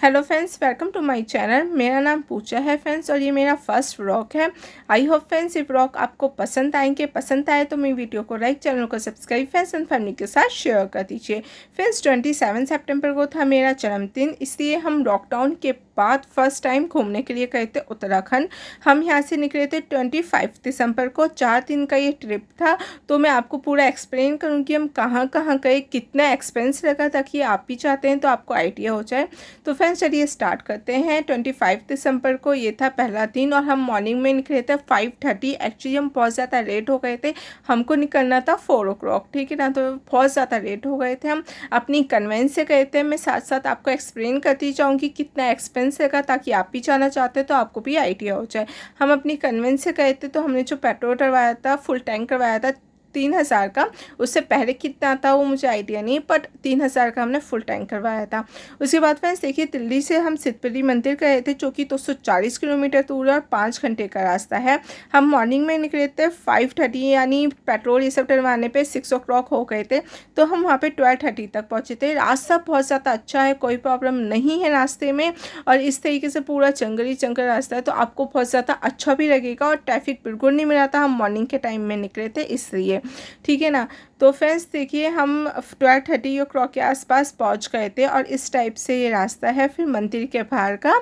Hello friends, welcome to my channel. मेरा नाम पूजा है फ्रेंड्स और ये मेरा फर्स्ट व्लॉग है। आई होप फ्रेंड्स ये व्लॉग आपको पसंद आएंगे। पसंद आए तो मेरी वीडियो को लाइक, चैनल को सब्सक्राइब फ्रेंड्स एंड फैमिली के साथ शेयर कर दीजिए। फ्रेंड्स 27 सितंबर को था मेरा जन्मदिन, इसलिए हम लॉकडाउन के बाद फर्स्ट टाइम घूमने के लिए गए थे उत्तराखंड। हम यहाँ से निकले थे 25 दिसंबर को। 4 दिन का ये ट्रिप था, तो मैं आपको पूरा एक्सप्लेन करूँगी हम कहाँ कहाँ गए, कितना एक्सपेंस लगा, ताकि आप भी चाहते हैं तो आपको आइडिया हो जाए। तो फ्रेंड्स चलिए स्टार्ट करते हैं। 25 दिसंबर को ये था पहला दिन और हम मॉर्निंग में निकले थे 5:30। एक्चुअली हम बहुत ज़्यादा लेट हो गए थे, हमको निकलना था 4 o'clock, ठीक है ना, तो बहुत ज़्यादा लेट हो गए थे। हम अपनी कन्वेंस से गए थे। मैं साथ साथ आपको एक्सप्लेन करती जाऊँगी कितना एक्सपेंस लगा, ताकि आप भी जाना चाहते तो आपको भी आइडिया हो जाए। हम अपनी कन्वेंस से गए थे, तो हमने जो पेट्रोल करवाया था, फुल टैंक करवाया था 3000 का। उससे पहले कितना था वो मुझे आइडिया नहीं, बट 3000 का हमने फुल टैंक करवाया था। उसके बाद फ्रेंड्स देखिए, दिल्ली से हम सिद्धपली मंदिर गए थे, जो कि 240 किलोमीटर दूर और 5 घंटे का रास्ता है। हम मॉर्निंग में निकले थे 5:30, यानी पेट्रोल ये सब डलवाने पे 6 o'clock हो गए थे, तो हम वहाँ पे 12:30 तक पहुँचे थे। रास्ता बहुत ज़्यादा अच्छा है, कोई प्रॉब्लम नहीं है रास्ते में, और इस तरीके से पूरा जंगली जंगल रास्ता है, तो आपको बहुत ज़्यादा अच्छा भी लगेगा। और ट्रैफिक बिल्कुल नहीं मिला था, हम मॉर्निंग के टाइम में निकले थे इसलिए, ठीक है ना। तो फ्रेंड्स देखिए, हम 12:30 o'clock के आसपास पहुंच गए थे और इस टाइप से ये रास्ता है फिर मंदिर के बाहर का।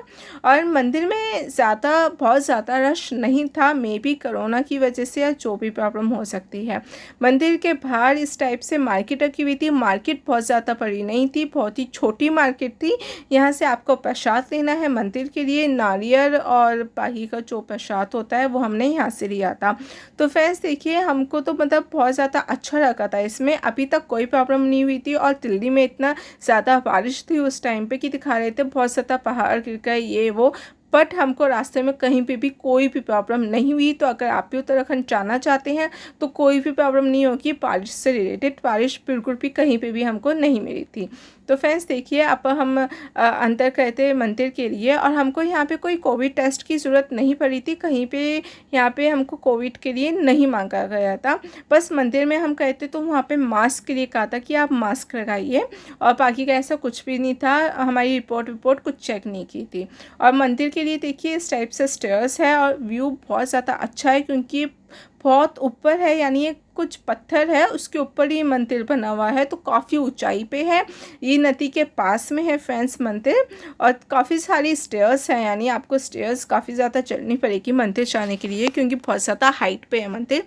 और मंदिर में बहुत ज़्यादा रश नहीं था, मे बी कोरोना की वजह से या जो भी प्रॉब्लम हो सकती है। मंदिर के बाहर इस टाइप से मार्केट रखी हुई थी। मार्केट बहुत ज़्यादा बड़ी नहीं थी, बहुत ही छोटी मार्केट थी। यहाँ से आपको प्रसाद लेना है मंदिर के लिए, नारियल और बाकी का जो प्रसाद होता है वो हमने यहाँ से लिया था। तो फ्रेंड्स देखिए, हमको तो मतलब बहुत ज़्यादा अच्छा लगा था। इसमें अभी तक कोई प्रॉब्लम नहीं हुई थी, और दिल्ली में इतना ज़्यादा बारिश थी उस टाइम पे कि दिखा रहे थे बहुत ज़्यादा पहाड़ गिर गए ये वो, बट हमको रास्ते में कहीं पे भी कोई भी प्रॉब्लम नहीं हुई। तो अगर आप भी उत्तराखंड जाना चाहते हैं तो कोई भी प्रॉब्लम नहीं होगी बारिश से रिलेटेड। बारिश बिल्कुल भी कहीं पे भी हमको नहीं मिली थी। तो फ्रेंड्स देखिए, अब हम अंदर गए थे मंदिर के लिए, और हमको यहाँ पे कोई कोविड टेस्ट की ज़रूरत नहीं पड़ी थी कहीं पे। यहाँ पे हमको कोविड के लिए नहीं मांगा गया था। बस मंदिर में हम गए थे तो वहाँ पे मास्क के लिए कहा था कि आप मास्क लगाइए, और बाकी का ऐसा कुछ भी नहीं था। हमारी रिपोर्ट कुछ चेक नहीं की थी। और मंदिर के लिए देखिए इस टाइप से स्टेयर्स है, और व्यू बहुत ज़्यादा अच्छा है, क्योंकि बहुत ऊपर है, यानी ये कुछ पत्थर है उसके ऊपर ये मंदिर बना हुआ है, तो काफ़ी ऊंचाई पे है। ये नदी के पास में है फ्रेंड्स मंदिर, और काफ़ी सारी स्टेयर्स हैं, यानी आपको स्टेयर्स काफ़ी ज़्यादा चलनी पड़ेगी मंदिर जाने के लिए, क्योंकि बहुत ज़्यादा हाइट पे है मंदिर।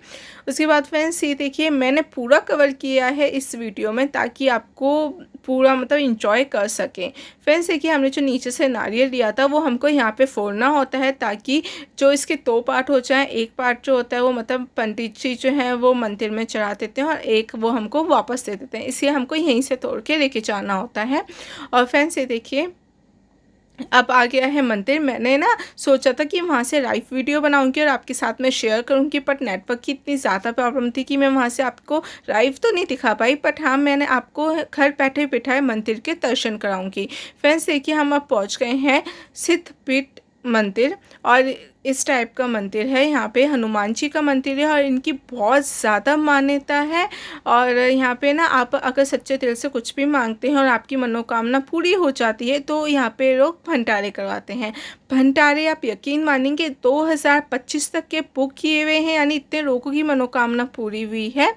उसके बाद फ्रेंड्स ये देखिए, मैंने पूरा कवर किया है इस वीडियो में, ताकि आपको पूरा मतलब इंजॉय कर सकें। फ्रेंड्स देखिए, हमने जो नीचे से नारियल लिया था वो हमको यहाँ पे फोड़ना होता है, ताकि जो इसके 2 पार्ट हो जाए। एक पार्ट जो होता है वो मतलब पंडित जी जो हैं वो मंदिर में चढ़ा देते हैं, और एक वो हमको वापस दे देते हैं, इसलिए हमको यहीं से तोड़ के लेके जाना होता है। और फ्रेंड्स ये देखिए, अब आ गया है मंदिर। मैंने ना सोचा था कि वहाँ से लाइव वीडियो बनाऊंगी और आपके साथ में शेयर करूंगी, बट नेटवर्क की इतनी ज़्यादा प्रॉब्लम थी कि मैं वहाँ से आपको लाइव तो नहीं दिखा पाई, बट हाँ मैंने आपको घर बैठे बिठाए मंदिर के दर्शन कराऊंगी। फ्रेंड्स देखिए, हम अब पहुँच गए हैं सिद्धपीठ मंदिर, और इस टाइप का मंदिर है। यहाँ पे हनुमान जी का मंदिर है, और इनकी बहुत ज़्यादा मान्यता है। और यहाँ पे ना आप अगर सच्चे दिल से कुछ भी मांगते हैं और आपकी मनोकामना पूरी हो जाती है, तो यहाँ पे लोग भंडारे करवाते हैं। भंडारे आप यकीन मानेंगे 2025 तक के बुक किए हुए हैं, यानी इतने लोगों की मनोकामना पूरी हुई है।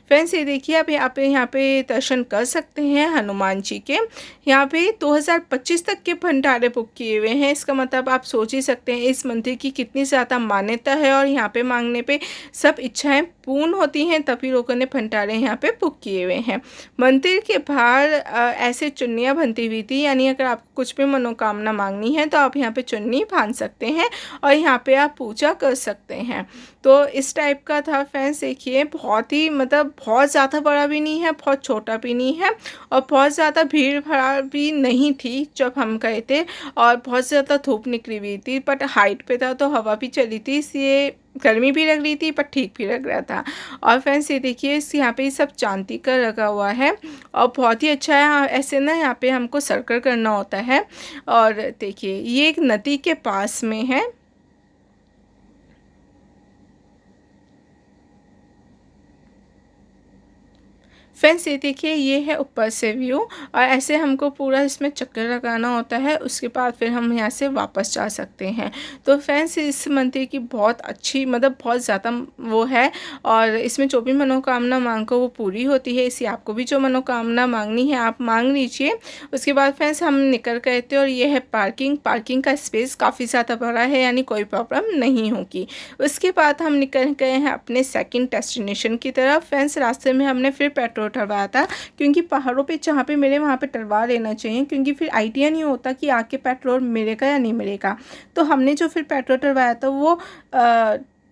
फ्रेंड्स ये देखिए, आप यहाँ पे दर्शन कर सकते हैं हनुमान जी के। यहाँ पे 2025 तक के भंडारे बुक किए हुए हैं। इसका मतलब आप सोच ही सकते हैं इस मंदिर की कितनी ज़्यादा मान्यता है, और यहाँ पे मांगने पे सब इच्छाएं पूर्ण होती हैं, तभी लोगों ने भंडारे यहाँ पे बुक किए हुए हैं। मंदिर के बाहर ऐसे चुन्नियाँ बंधी हुई थी, यानी अगर आपको कुछ भी मनोकामना मांगनी है तो आप यहाँ पे चुन्नी बांध सकते हैं, और यहाँ पे आप पूजा कर सकते हैं। तो इस टाइप का था फ्रेंड्स देखिए, बहुत ही मतलब बहुत ज़्यादा बड़ा भी नहीं है, बहुत छोटा भी नहीं है, और बहुत ज़्यादा भीड़ भाड़ भी नहीं थी जब हम गए थे। और बहुत ज़्यादा धूप निकली हुई थी, बट हाइट पे था तो हवा भी चली थी, इसलिए गर्मी भी लग रही थी पर ठीक भी लग रहा था। और फ्रेंड्स ये देखिए, इस यहाँ पे सब चांदी का लगा हुआ है, और बहुत ही अच्छा है। हाँ, ऐसे ना यहाँ पे हमको सर्कल करना होता है। और देखिए, ये एक नदी के पास में है। फ्रेंड्स ये देखिए, ये है ऊपर से व्यू, और ऐसे हमको पूरा इसमें चक्कर लगाना होता है, उसके बाद फिर हम यहाँ से वापस जा सकते हैं। तो फ्रेंड्स इस मंदिर की बहुत अच्छी मतलब बहुत ज़्यादा वो है, और इसमें जो भी मनोकामना मांगो वो पूरी होती है। इसी आपको भी जो मनोकामना मांगनी है आप मांग लीजिए। उसके बाद फ्रेंड्स हम निकल गए थे, और ये है पार्किंग का स्पेस काफ़ी ज़्यादा बड़ा है, यानी कोई प्रॉब्लम नहीं होगी। उसके बाद हम निकल गए हैं अपने सेकंड डेस्टिनेशन की तरफ। फ्रेंड्स रास्ते में हमने फिर पेट्रोल डलवाया था, क्योंकि पहाड़ों पे जहाँ पे मिले वहाँ पे डलवा लेना चाहिए, क्योंकि फिर आइडिया नहीं होता कि आके पेट्रोल मिलेगा या नहीं मिलेगा। तो हमने जो फिर पेट्रोल डलवाया था वो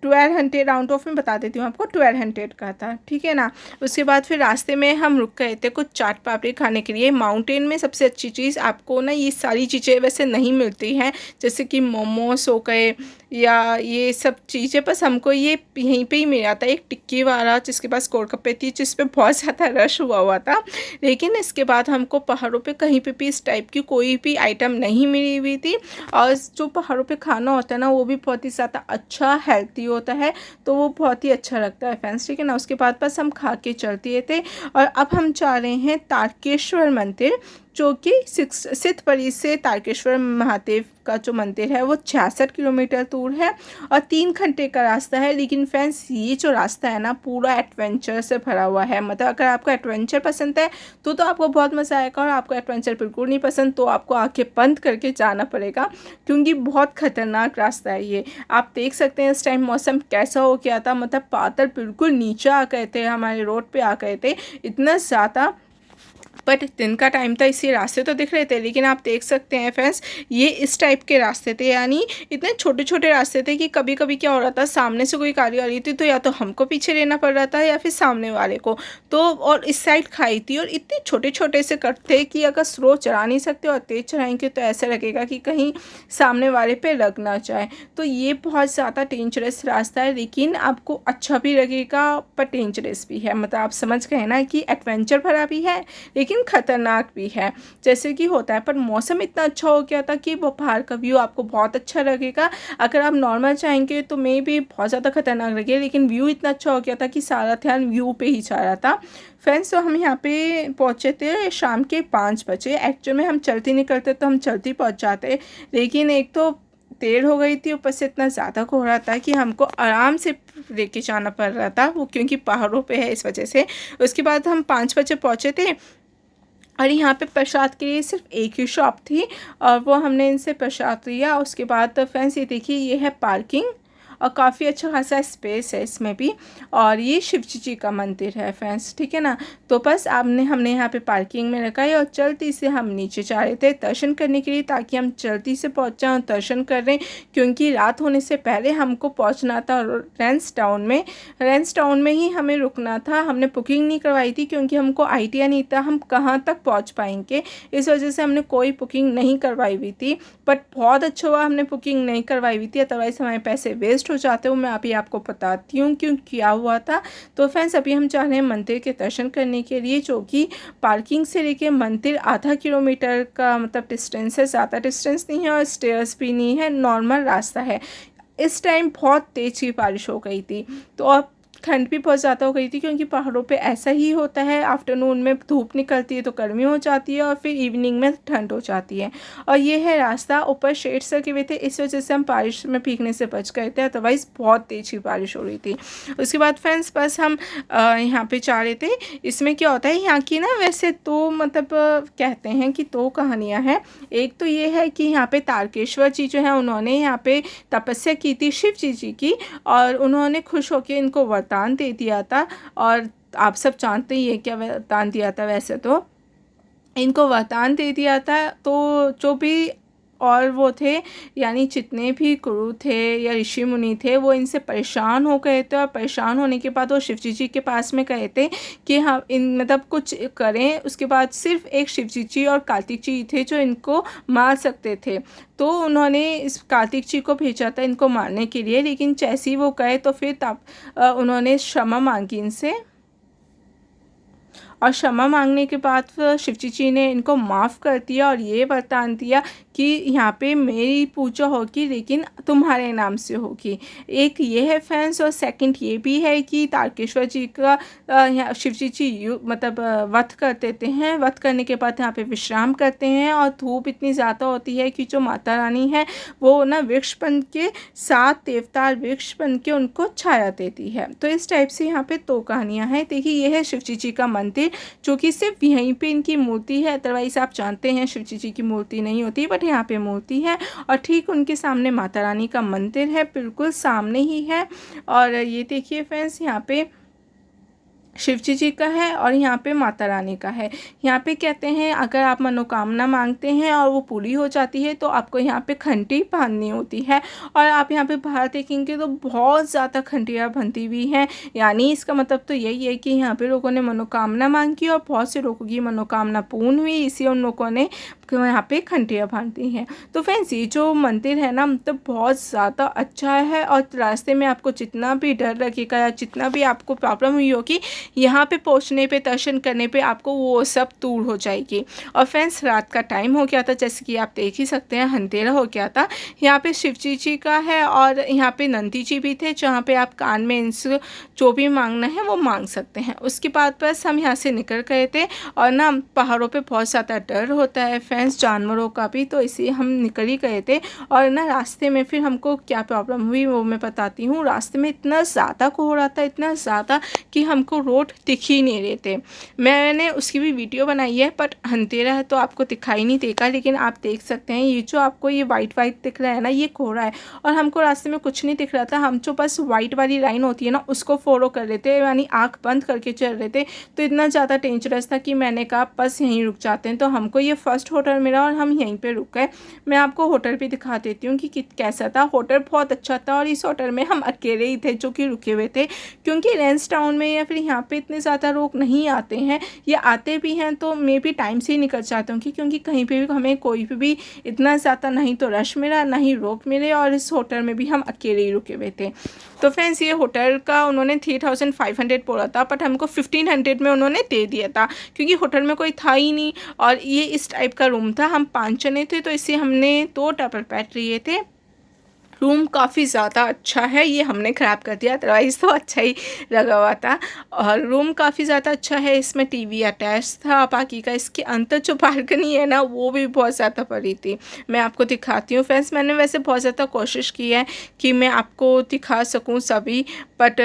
1200 राउंड ऑफ में बता देती हूँ आपको, 1200 का था, ठीक है ना। उसके बाद फिर रास्ते में हम रुक गए थे कुछ चाट पापड़ी खाने के लिए। माउंटेन में सबसे अच्छी चीज़ आपको ना ये सारी चीज़ें वैसे नहीं मिलती हैं, जैसे कि मोमोस हो गए या ये सब चीज़ें, बस हमको ये यहीं पे ही मिल जाता है। एक टिक्की वाला जिसके पास गोलगप्पे थी, जिस पे बहुत ज़्यादा रश हुआ था, लेकिन इसके बाद हमको पहाड़ों पे कहीं पे भी इस टाइप की कोई भी आइटम नहीं मिली हुई थी। और जो पहाड़ों पे खाना होता है ना वो भी बहुत ही ज़्यादा अच्छा हेल्थी होता है, तो वो बहुत ही अच्छा लगता है फ्रेंड्स, ठीक है ना। उसके बाद बस हम खा के चलते थे, और अब हम जा रहे हैं तारकेश्वर मंदिर, जो कि सिद्धपरी से तारकेश्वर महादेव का जो मंदिर है वो 66 किलोमीटर दूर है, और 3 घंटे का रास्ता है। लेकिन फ्रेंड्स ये जो रास्ता है ना पूरा एडवेंचर से भरा हुआ है, मतलब अगर आपको एडवेंचर पसंद है तो आपको बहुत मज़ा आएगा, और आपको एडवेंचर बिल्कुल नहीं पसंद तो आपको आंखें बंद करके जाना पड़ेगा, क्योंकि बहुत ख़तरनाक रास्ता है ये। आप देख सकते हैं इस टाइम मौसम कैसा हो गया था, मतलब बादल बिल्कुल नीचे आ गए थे, हमारे रोड पे आ गए थे इतना ज़्यादा। बट दिन का टाइम था इसलिए रास्ते तो दिख रहे थे, लेकिन आप देख सकते हैं फ्रेंड्स ये इस टाइप के रास्ते थे, यानी इतने छोटे छोटे रास्ते थे कि कभी कभी क्या हो रहा था, सामने से कोई गाड़ी आ रही थी तो या तो हमको पीछे लेना पड़ रहा था या फिर सामने वाले को। तो और इस साइड खाई थी, और इतने छोटे छोटे से कट थे कि अगर स्लो चला नहीं सकते और तेज़ चलाएंगे तो ऐसा लगेगा कि कहीं सामने वाले पे लग ना जाए। तो ये बहुत ज़्यादा डेंजरस रास्ता है, लेकिन आपको अच्छा भी लगेगा पर डेंजरस भी है, मतलब आप समझ गए ना कि एडवेंचर भरा भी है लेकिन खतरनाक भी है, जैसे कि होता है। पर मौसम इतना अच्छा हो गया था कि वो बाहर का व्यू आपको बहुत अच्छा लगेगा। अगर आप नॉर्मल चाहेंगे तो मे भी बहुत ज़्यादा खतरनाक लगे, लेकिन व्यू इतना अच्छा हो गया था कि सारा ध्यान व्यू पे ही जा रहा था। फ्रेंड्स तो हम यहाँ पे पहुँचे थे शाम के 5 बजे। एक्चुअल में हम चलते निकलते तो हम चलते पहुँच जाते, लेकिन एक तो देर हो गई थी, ऊपर से इतना ज़्यादा कोहरा था कि हमको आराम से लेके जाना पड़ रहा था, वो क्योंकि पहाड़ों पे है इस वजह से। उसके बाद हम 5 बजे पहुँचे थे, और यहाँ पे प्रसाद के लिए सिर्फ एक ही शॉप थी, और वो हमने इनसे प्रसाद लिया। उसके बाद फ्रेंड्स ये देखिए ये है पार्किंग, और काफ़ी अच्छा खासा स्पेस है इसमें भी, और ये शिव जी का मंदिर है फ्रेंड्स, ठीक है ना। तो बस हमने यहाँ पे पार्किंग में रखा है, और जल्दी से हम नीचे जा रहे थे दर्शन करने के लिए, ताकि हम जल्दी से पहुँच जाएँ और दर्शन कर रहे हैं, क्योंकि रात होने से पहले हमको पहुँचना था रेंस टाउन में ही हमें रुकना था। हमने बुकिंग नहीं करवाई थी क्योंकि हमको आइडिया नहीं था हम कहाँ तक पहुँच पाएंगे, इस वजह से हमने कोई बुकिंग नहीं करवाई हुई थी। बट बहुत अच्छा हुआ हमने बुकिंग नहीं करवाई हुई थी, अदरवाइज़ हमारे पैसे वेस्ट हो जाते हो। मैं अभी आपको बताती हूँ क्यों क्या हुआ था। तो फ्रेंड्स अभी हम जा रहे हैं मंदिर के दर्शन करने के लिए, जो कि पार्किंग से लेके मंदिर आधा किलोमीटर का मतलब डिस्टेंस है, ज़्यादा डिस्टेंस नहीं है और स्टेयर्स भी नहीं है, नॉर्मल रास्ता है। इस टाइम बहुत तेज़ की बारिश हो गई थी, तो अब ठंड भी बहुत ज़्यादा हो गई थी, क्योंकि पहाड़ों पे ऐसा ही होता है, आफ्टरनून में धूप निकलती है तो गर्मी हो जाती है, और फिर इवनिंग में ठंड हो जाती है। और ये है रास्ता, ऊपर शेड्स लगे हुए थे, इस वजह से हम बारिश में भीगने से बच गए थे, अदरवाइज़ बहुत तेज़ ही बारिश हो रही थी। उसके बाद फ्रेंड्स बस हम यहाँ पे जा रहे थे। इसमें क्या होता है यहाँ की ना वैसे तो मतलब कहते हैं कि 2 कहानियाँ हैं। एक तो ये है कि यहाँ पे तारकेश्वर जी जो है उन्होंने यहाँ पे तपस्या की थी शिव जी की, और उन्होंने खुश होकर इनको वरदान दे दिया था। और आप सब जानते ही है क्या वरदान दिया था, वैसे तो इनको वरदान दे दिया था। तो जो भी और वो थे, यानी जितने भी गुरु थे या ऋषि मुनि थे, वो इनसे परेशान हो गए थे, और परेशान होने के बाद वो शिवजी जी के पास में गए थे कि हम इन मतलब कुछ करें। उसके बाद सिर्फ एक शिवजी जी और कार्तिक जी थे जो इनको मार सकते थे, तो उन्होंने इस कार्तिक जी को भेजा था इनको मारने के लिए। लेकिन जैसे ही वो गए तो फिर तब उन्होंने क्षमा मांगी इनसे, और क्षमा मांगने के बाद शिवजी जी ने इनको माफ़ कर दिया और ये वरदान दिया कि यहाँ पे मेरी पूजा होगी लेकिन तुम्हारे नाम से होगी। एक ये है फ्रेंड्स, और सेकंड ये भी है कि तारकेश्वर जी का शिवजी जी मतलब वध कर देते हैं। वध करने के बाद यहाँ पे विश्राम करते हैं और धूप इतनी ज़्यादा होती है कि जो माता रानी है वो ना वृक्ष बन के 7 देवदार वृक्ष बन के उनको छाया देती है। तो इस टाइप से यहाँ पे 2 कहानियाँ हैं। देखिए ये है शिवजी जी का मंदिर जो कि सिर्फ यहीं पे इनकी मूर्ति है, अदरवाइज आप जानते हैं शिवजी जी की मूर्ति नहीं होती, बट यहाँ पे मूर्ति है। और ठीक उनके सामने माता रानी का मंदिर है, बिल्कुल सामने ही है। और ये देखिए फ्रेंड्स, यहाँ पे शिवजी जी का है और यहाँ पे माता रानी का है। यहाँ पे कहते हैं अगर आप मनोकामना मांगते हैं और वो पूरी हो जाती है तो आपको यहाँ पे घंटी बांधनी होती है। और आप यहाँ पे बाहर देखेंगे तो बहुत ज़्यादा घंटियाँ बंधी हुई हैं, यानी इसका मतलब तो यही है कि यहाँ पे लोगों ने मनोकामना मांगी और बहुत से लोगों की मनोकामना पूर्ण हुई, इसी उन लोगों ने यहाँ पे घंटियाँ बांधी हैं। तो फ्रेंड्स ये जो मंदिर है ना मतलब बहुत ज़्यादा अच्छा है, और रास्ते में आपको जितना भी डर लगेगा या जितना भी आपको प्रॉब्लम हुई होगी, यहाँ पे पहुँचने पे दर्शन करने पे आपको वो सब दूर हो जाएगी। और फ्रेंड्स रात का टाइम हो गया था, जैसे कि आप देख ही सकते हैं, अंधेरा हो गया था। यहाँ पे शिवजी जी का है और यहाँ पे नंदी जी भी थे, जहाँ पे आप कान में इनसे जो भी मांगना है वो मांग सकते हैं। उसके बाद बस हम यहाँ से निकल गए थे, और ना पहाड़ों पे बहुत ज़्यादा डर होता है फ्रेंड्स जानवरों का भी, तो इसलिए हम निकल ही गए थे। और ना रास्ते में फिर हमको क्या प्रॉब्लम हुई वो मैं बताती हूँ। रास्ते में इतना ज़्यादा कोहरा था, इतना ज़्यादा कि हमको रोड दिख ही नहीं रहे थे। मैंने उसकी भी वीडियो बनाई है, बट अंधेरा है तो आपको दिखाई नहीं देगा, लेकिन आप देख सकते हैं ये जो आपको ये वाइट दिख रहा है ना, ये कोहरा है। और हमको रास्ते में कुछ नहीं दिख रहा था, हम जो बस वाइट वाली लाइन होती है ना उसको फॉलो कर रहे थे, यानी आँख बंद करके चल रहे थे। तो इतना ज़्यादा डेंजरस था कि मैंने कहा बस यहीं रुक जाते हैं। तो हमको ये फर्स्ट होटल मिला और हम यहीं पे रुक गए। मैं आपको होटल भी दिखा देती हूँ कि कैसा था। होटल बहुत अच्छा था, और इस होटल में हम अकेले ही थे जो कि रुके हुए थे, क्योंकि रेंस टाउन में या फिर यहाँ पे इतने ज़्यादा लोग नहीं आते हैं, या आते भी हैं तो मे भी टाइम से ही निकल जाते होंगे, क्योंकि कहीं पे भी हमें कोई भी इतना ज़्यादा नहीं तो रश मिला ना ही रोक मिले। और इस होटल में भी हम अकेले ही रुके हुए थे। तो फ्रेंड्स ये होटल का उन्होंने 3500 बोला था, बट हमको 1500 में उन्होंने दे दिया था, क्योंकि होटल में कोई था ही नहीं और ये इस टाइप का रूम था। हम 5 जने थे तो इससे हमने 2 डबल बेड लिए थे। रूम काफ़ी ज़्यादा अच्छा है, ये हमने ख़राब कर दिया, अदरवाइज़ तो अच्छा ही लगा हुआ था। और रूम काफ़ी ज़्यादा अच्छा है, इसमें टीवी अटैच था। बाकी का इसके अंदर जो बालकनी है ना वो भी बहुत ज़्यादा बड़ी थी। मैं आपको दिखाती हूँ फ्रेंड्स, मैंने वैसे बहुत ज़्यादा कोशिश की है कि मैं आपको दिखा सकूँ सभी, बट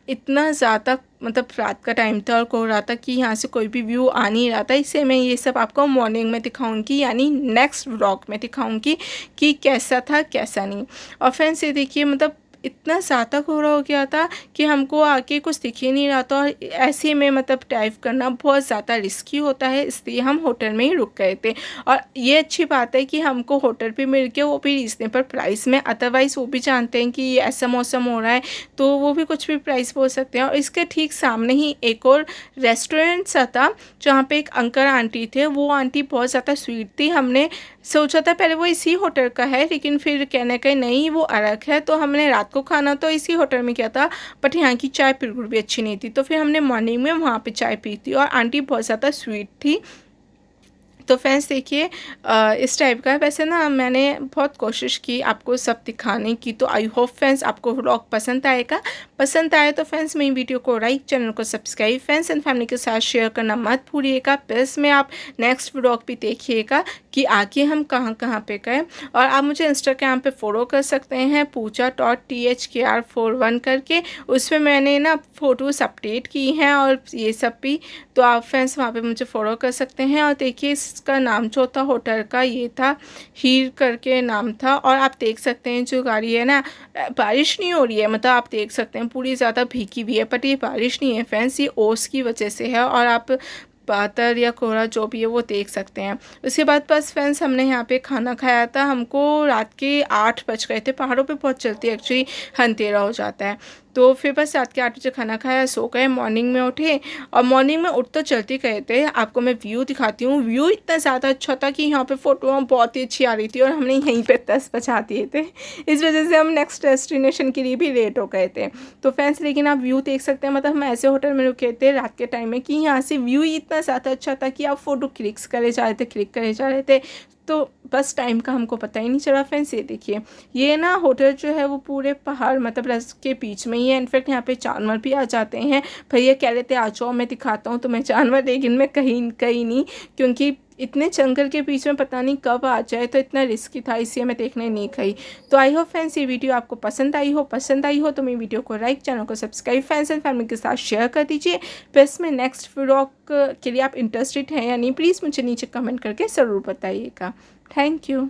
इतना ज़्यादा मतलब रात का टाइम था और कोहरा था कि यहाँ से कोई भी व्यू आ नहीं रहा था। इससे मैं ये सब आपको मॉर्निंग में दिखाऊंगी, यानी नेक्स्ट व्लॉग में दिखाऊंगी कि कैसा था कैसा नहीं। और फ्रेंड्स ये देखिए मतलब इतना ज़्यादा कोहरा हो गया था कि हमको आके कुछ दिख ही नहीं रहा था, और ऐसे में मतलब ड्राइव करना बहुत ज़्यादा रिस्की होता है, इसलिए हम होटल में ही रुक गए थे। और ये अच्छी बात है कि हमको होटल भी मिल गया, वो भी रीज़नेबल प्राइस में। अदरवाइज़ वो भी जानते हैं कि ऐसा मौसम हो रहा है तो वो भी कुछ भी प्राइस बोल सकते हैं। और इसके ठीक सामने ही एक और रेस्टोरेंट सा था, जहाँ पे एक अंकल आंटी थे। वो आंटी बहुत ज़्यादा स्वीट थी। हमने सोचा था पहले वो इसी होटल का है, लेकिन फिर कहने का नहीं वो अलग है। तो हमने रात को खाना तो इसी होटल में किया था, बट यहाँ की चाय बिल्कुल भी अच्छी नहीं थी। तो फिर हमने मॉर्निंग में वहाँ पे चाय पी थी, और आंटी बहुत ज़्यादा स्वीट थी। तो फ्रेंड्स देखिए इस टाइप का है। वैसे ना मैंने बहुत कोशिश की आपको सब दिखाने की, तो आई होप फ्रेंड्स आपको व्लॉग पसंद आएगा। पसंद आए तो फ्रेंड्स मेरी वीडियो को लाइक, चैनल को सब्सक्राइब, फ्रेंड्स एंड फैमिली के साथ शेयर करना मत भूलिएगा। प्लस में आप नेक्स्ट व्लॉग भी देखिएगा कि आगे हम कहाँ कहाँ पे गए। और आप मुझे इंस्टाग्राम पे फॉलो कर सकते हैं pooja.thkr41 करके, उसमें मैंने ना फ़ोटोज़ अपडेट की हैं और ये सब भी, तो आप फ्रेंड्स वहाँ पे मुझे फॉलो कर सकते हैं। और देखिए इसका नाम जो था होटल का ये था, हीर करके नाम था। और आप देख सकते हैं जो गाड़ी है ना, बारिश नहीं हो रही है, मतलब आप देख सकते हैं पूरी ज़्यादा भीगी हुई है, बट ये बारिश नहीं है फ्रेंड्स, ये ओस की वजह से है। और आप बादल या कोहरा जो भी है वो देख सकते हैं। उसके बाद बस फ्रेंड्स हमने यहाँ पे खाना खाया था। हमको रात के 8 बज गए थे। पहाड़ों पे बहुत जल्दी एक्चुअली अंधेरा हो जाता है। तो फिर बस रात के 8 बजे खाना खाया, सो गए। मॉर्निंग में उठे और मॉर्निंग में उठ तो चलते गए थे। आपको मैं व्यू दिखाती हूँ। व्यू इतना ज़्यादा अच्छा था कि यहाँ पे फ़ोटो बहुत ही अच्छी आ रही थी और हमने यहीं पे 10 बजा दिए थे। इस वजह से हम नेक्स्ट डेस्टिनेशन के लिए भी लेट हो गए थे। तो फ्रेंड्स लेकिन आप व्यू देख सकते हैं, मतलब हम ऐसे होटल में रुके थे रात के टाइम में कि यहाँ से व्यू ही इतना ज़्यादा अच्छा था कि आप फ़ोटो क्लिक्स करे जा रहे थे, क्लिक करे जा रहे थे। तो बस टाइम का हमको पता ही नहीं चला। फ्रेंड्स ये देखिए, ये ना होटल जो है वो पूरे पहाड़ मतलब रस के बीच में ही है। इनफैक्ट यहाँ पे जानवर भी आ जाते हैं। भैया कह रहे थे आ जाओ मैं दिखाता हूँ तुम्हें जानवर, लेकिन मैं कहीं कहीं नहीं, क्योंकि इतने जंगल के बीच में पता नहीं कब आ जाए, तो इतना रिस्की था, इसलिए मैं देखने नहीं गई। तो आई होप फ्रेंड्स ये वीडियो आपको पसंद आई हो तो मेरी वीडियो को लाइक, चैनल को सब्सक्राइब, फ्रेंड्स एंड फैमिली के साथ शेयर कर दीजिए। प्लस में नेक्स्ट व्लॉग के लिए आप इंटरेस्टेड हैं या नहीं, प्लीज़ मुझे नीचे कमेंट करके ज़रूर बताइएगा। Thank you.